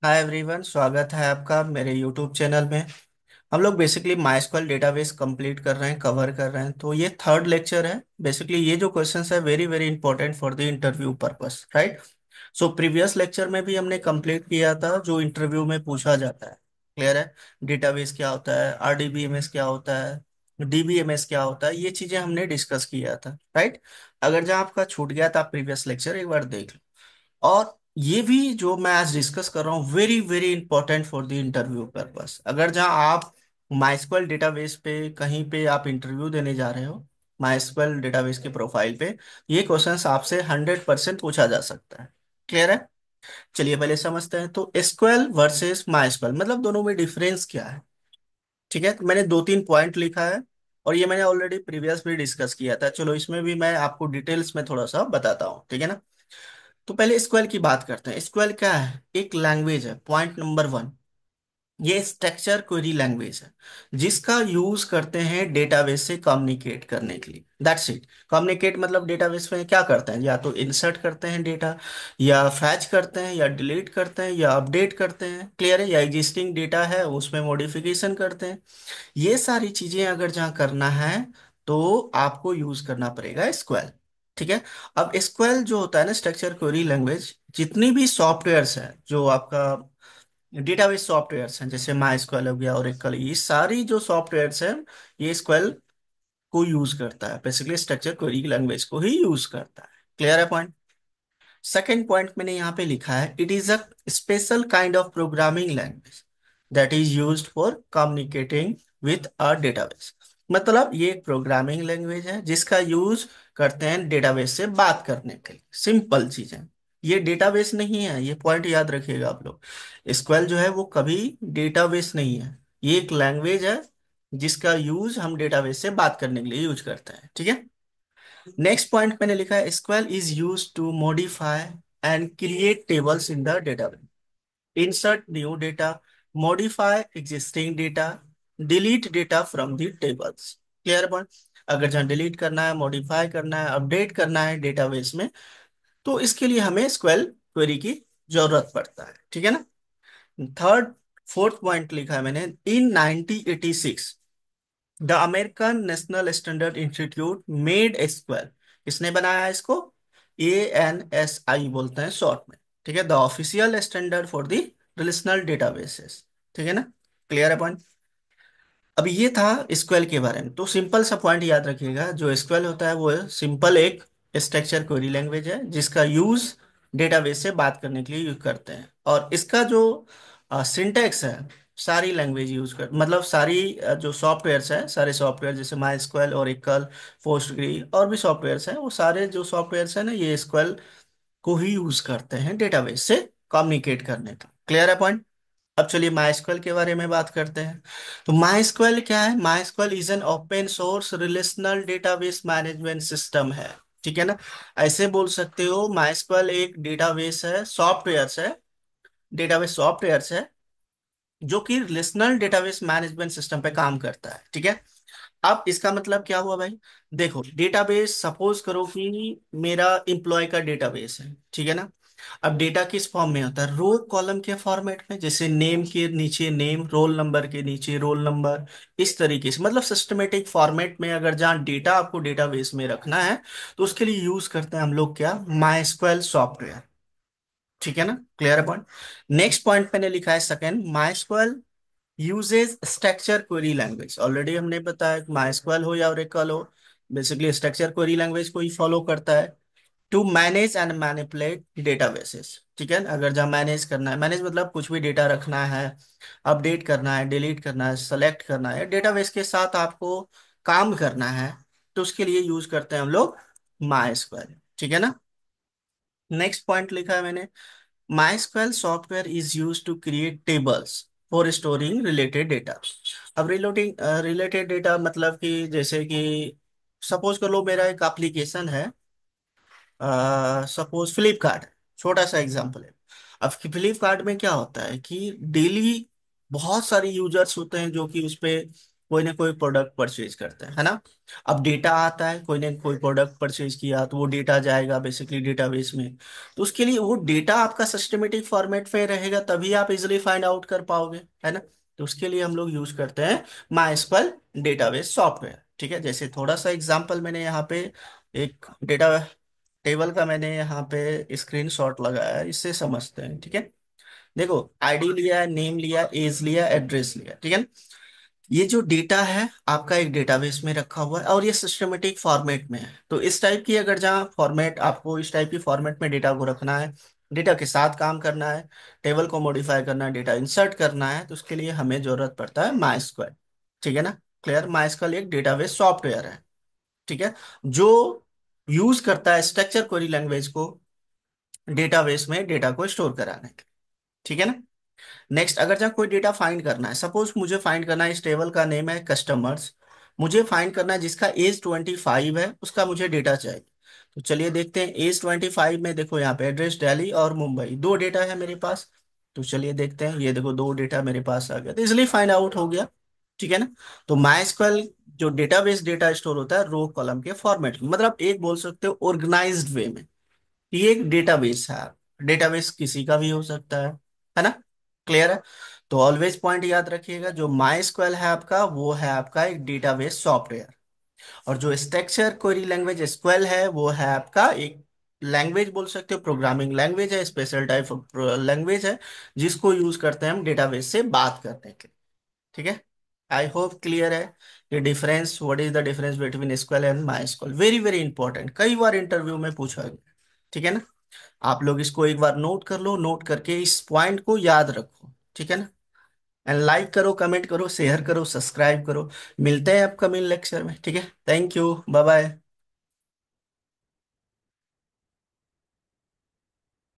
Hi everyone, स्वागत है आपका मेरे यूट्यूब चैनल में। हम लोग बेसिकली माइस्क्वेल डेटाबेस कंप्लीट कर रहे हैं, कवर कर रहे हैं। तो ये थर्ड लेक्चर है। बेसिकली ये जो क्वेश्चंस है very very important for the interview purpose, right. So previous lecture में भी हमने कंप्लीट किया था जो इंटरव्यू में पूछा जाता है। क्लियर है। डेटाबेस क्या होता है, आरडीबीएमएस क्या होता है, डीबीएमएस क्या होता है, ये चीजें हमने डिस्कस किया था, राइट। अगर जहाँ आपका छूट गया था प्रीवियस लेक्चर, एक बार देख लो। और ये भी जो मैं आज डिस्कस कर रहा हूँ very very important for the interview purpose. अगर जहाँ आप माइस्क्वेल डेटाबेस पे कहीं पे आप इंटरव्यू देने जा रहे हो, माइस्क्वेल डेटाबेस के प्रोफाइल पे ये क्वेश्चंस आपसे 100% पूछा जा सकता है। क्लियर है। चलिए पहले समझते हैं। तो एसक्यूएल वर्सेस माइस्क्वेल मतलब दोनों में डिफरेंस क्या है। ठीक है, तो मैंने दो तीन पॉइंट लिखा है और ये मैंने ऑलरेडी प्रीवियस भी डिस्कस किया था। चलो इसमें भी मैं आपको डिटेल्स में थोड़ा सा बताता हूँ, ठीक है ना। तो पहले एसक्यूएल की बात करते हैं। एसक्यूएल क्या है? एक लैंग्वेज है, पॉइंट नंबर वन। ये स्ट्रक्चर क्वेरी लैंग्वेज है जिसका यूज करते हैं डेटाबेस से कम्युनिकेट करने के लिए। That's it. कम्युनिकेट मतलब डेटाबेस में क्या करते हैं, या तो इंसर्ट करते हैं डेटा, या फैच करते हैं, या डिलीट करते हैं, या अपडेट करते हैं। क्लियर है। या एग्जिस्टिंग डेटा है उसमें मॉडिफिकेशन करते हैं। ये सारी चीजें अगर जहाँ करना है तो आपको यूज करना पड़ेगा एसक्यूएल। ठीक है। अब एसक्यूएल जो होता है ना, स्ट्रक्चर क्वेरी लैंग्वेज, जितनी भी सॉफ्टवेयर्स है जो आपका डेटाबेस सॉफ्टवेयर्स हैं, जैसे माई स्क्वेल हो गया, ओरेकल, ये सारी जो सॉफ्टवेयर्स हैं ये एसक्यूएल को यूज करता है। बेसिकली स्ट्रक्चर क्वेरी लैंग्वेज को ही यूज करता है। क्लियर है पॉइंट। सेकेंड पॉइंट मैंने यहाँ पे लिखा है, it is a special kind of programming language that is used for communicating with a database. मतलब ये एक प्रोग्रामिंग लैंग्वेज है जिसका यूज करते हैं डेटाबेस से बात करने के लिए। सिंपल चीज है। ये डेटाबेस नहीं है, ये पॉइंट याद रखिएगा आप लोग। SQL जो है वो कभी डेटाबेस नहीं है। ये एक लैंग्वेज है जिसका यूज हम डेटाबेस से बात करने के लिए यूज करते हैं। ठीक है। नेक्स्ट पॉइंट मैंने लिखा है, SQL is use to modify and create tables in the database, insert new data, modify existing data, delete data from the tables. Clear point. अगर जहाँ डिलीट करना है, मॉडिफाई करना है, अपडेट करना है डेटाबेस में, तो इसके लिए हमें SQL क्वेरी की जरूरत पड़ता है। ठीक है ना। थर्ड फोर्थ पॉइंट लिखा है मैंने, इन 1986 the American national standard institute made SQL. किसने बनाया इसको? ANSI बोलते हैं शॉर्ट में। ठीक है। The official standard for the relational databases. ठीक है ना। क्लियर है पॉइंट। अब ये था एसक्यूएल के बारे में। तो सिंपल सा पॉइंट याद रखिएगा, जो एसक्यूएल होता है वो सिंपल एक स्ट्रक्चर क्वेरी लैंग्वेज है जिसका यूज डेटाबेस से बात करने के लिए यूज करते हैं। और इसका जो सिंटैक्स है, सारी लैंग्वेज यूज कर मतलब सारी जो सॉफ्टवेयर्स है, सारे सॉफ्टवेयर जैसे माई स्क्वेल, ओरेकल, पोस्टग्री और भी सॉफ्टवेयर्स हैं, वो सारे जो सॉफ्टवेयर्स हैं ना, ये एसक्यूएल को ही यूज करते हैं डेटाबेस से कम्युनिकेट करने का। क्लियर है पॉइंट। अब चलिए माइस्क्वेल के बारे में बात करते हैं। तो माइस्क्वेल क्या है? MySQL is an open source relational database management system है। ठीक है ना। ऐसे बोल सकते हो, माइस्क्वेल एक डेटाबेस है, सॉफ्टवेयर है, डेटाबेस सॉफ्टवेयर है जो कि रिलेशनल डेटाबेस मैनेजमेंट सिस्टम पे काम करता है। ठीक है। अब इसका मतलब क्या हुआ भाई? देखो, डेटाबेस सपोज करो कि मेरा एम्प्लॉय का डेटाबेस है, ठीक है ना। अब डेटा किस फॉर्म में होता है? रो कॉलम के फॉर्मेट में, जैसे नेम के नीचे नेम, रोल नंबर के नीचे रोल नंबर, इस तरीके से, मतलब सिस्टमेटिक फॉर्मेट में। अगर जहाँ डेटा आपको डेटाबेस में रखना है तो उसके लिए यूज करते हैं हम लोग क्या? माइस्क्वेल सॉफ्टवेयर। ठीक है ना। क्लियर है पॉइंट। नेक्स्ट पॉइंट मैंने लिखा है second, MySQL uses structure query language. Already हमने बताया कि माइस्क्वेल हो या ओरेकल हो, बेसिकली स्ट्रक्चर क्वेरी लैंग्वेज को ही फॉलो करता है to manage and manipulate databases. ठीक है। अगर जहाँ मैनेज करना है, मैनेज मतलब कुछ भी डेटा रखना है, अपडेट करना है, डिलीट करना है, सेलेक्ट करना है, डेटाबेस के साथ आपको काम करना है, तो उसके लिए यूज करते हैं हम लोग माइस्क्वेल। ठीक है ना। नेक्स्ट पॉइंट लिखा है मैंने, MySQL software is use to create tables for storing related data. अब रिलेटेड डेटा मतलब कि जैसे कि सपोज कर लो मेरा एक एप्लीकेशन है, सपोज फ्लिपकार्ट, छोटा सा एग्जांपल है। अब फ्लिपकार्ट में क्या होता है कि डेली बहुत सारे यूजर्स होते हैं जो कि उस पे कोई ना कोई प्रोडक्ट परचेज करते हैं, है ना। अब डेटा आता है, कोई ने कोई प्रोडक्ट परचेज किया तो वो डेटा जाएगा बेसिकली डेटाबेस में। तो उसके लिए वो डेटा आपका सिस्टमेटिक फॉर्मेट में रहेगा, तभी आप इजिली फाइंड आउट कर पाओगे, है ना। तो उसके लिए हम लोग यूज करते हैं माइस्क्ल डेटाबेस सॉफ्टवेयर। ठीक है, जैसे थोड़ा सा एग्जांपल मैंने यहाँ पे एक डेटा टेबल का मैंने यहाँ पे स्क्रीनशॉट लगाया है, इससे समझते हैं। ठीक है, देखो आईडी लिया, नेम लिया, एज लिया, एड्रेस लिया, ठीक है। ये जो डेटा है आपका एक डेटाबेस में रखा हुआ है और ये सिस्टमेटिक फॉर्मेट में है। तो इस टाइप की अगर जहाँ फॉर्मेट आपको इस टाइप की फॉर्मेट में डेटा को रखना है, डेटा के साथ काम करना है, टेबल को मॉडिफाई करना है, डेटा इंसर्ट करना है, तो उसके लिए हमें जरूरत पड़ता है माइस्क्ल। ठीक है ना, क्लियर। माइस्क्ल एक डेटाबेस सॉफ्टवेयर है, ठीक है, जो यूज करता है स्ट्रक्चर क्वेरी लैंग्वेज को डेटाबेस में डेटा को स्टोर कराने के लिए। ठीक है ना। नेक्स्ट, अगर जहाँ कोई डेटा फाइंड करना है, सपोज मुझे फाइंड करना है, इस टेबल का नेम है कस्टमर्स, मुझे फाइंड करना है जिसका एज 25 है, उसका मुझे डेटा चाहिए। तो चलिए देखते हैं, एज 25 में देखो यहाँ पे एड्रेस दिल्ली और मुंबई, दो डेटा है मेरे पास। तो चलिए देखते हैं, ये देखो दो डेटा मेरे पास आ गया, तो इसलिए फाइंड आउट हो गया। ठीक है ना। तो माइस्क्ल जो डेटाबेस डेटा स्टोर होता है रो कॉलम के फॉर्मेट में, मतलब एक बोल सकते हो ऑर्गेनाइज्ड वे में। ये एक डेटाबेस है, डेटाबेस किसी का भी हो सकता है ना। क्लियर है। तो ऑलवेज पॉइंट याद रखिएगा, जो माई स्क्वेल है आपका, वो है आपका एक डेटाबेस सॉफ्टवेयर। और जो स्ट्रक्चर क्वेरी लैंग्वेज स्क्वेल है, वो है आपका एक लैंग्वेज बोल सकते हो, प्रोग्रामिंग लैंग्वेज है, स्पेशल टाइप ऑफ लैंग्वेज है, जिसको यूज करते हैं हम डेटाबेस से बात करने के लिए। ठीक है, आई होप क्लियर है। ये difference, what is the difference between SQL and my SQL, very very important, कई बार इंटरव्यू में पूछा गया। ठीक है ना। आप लोग इसको एक बार नोट कर लो, नोट करके इस पॉइंट को याद रखो। ठीक है ना। एंड लाइक करो, कमेंट करो, शेयर करो, सब्सक्राइब करो। मिलते हैं अपकमिंग लेक्चर में। ठीक है, थैंक यू, बाय बाय।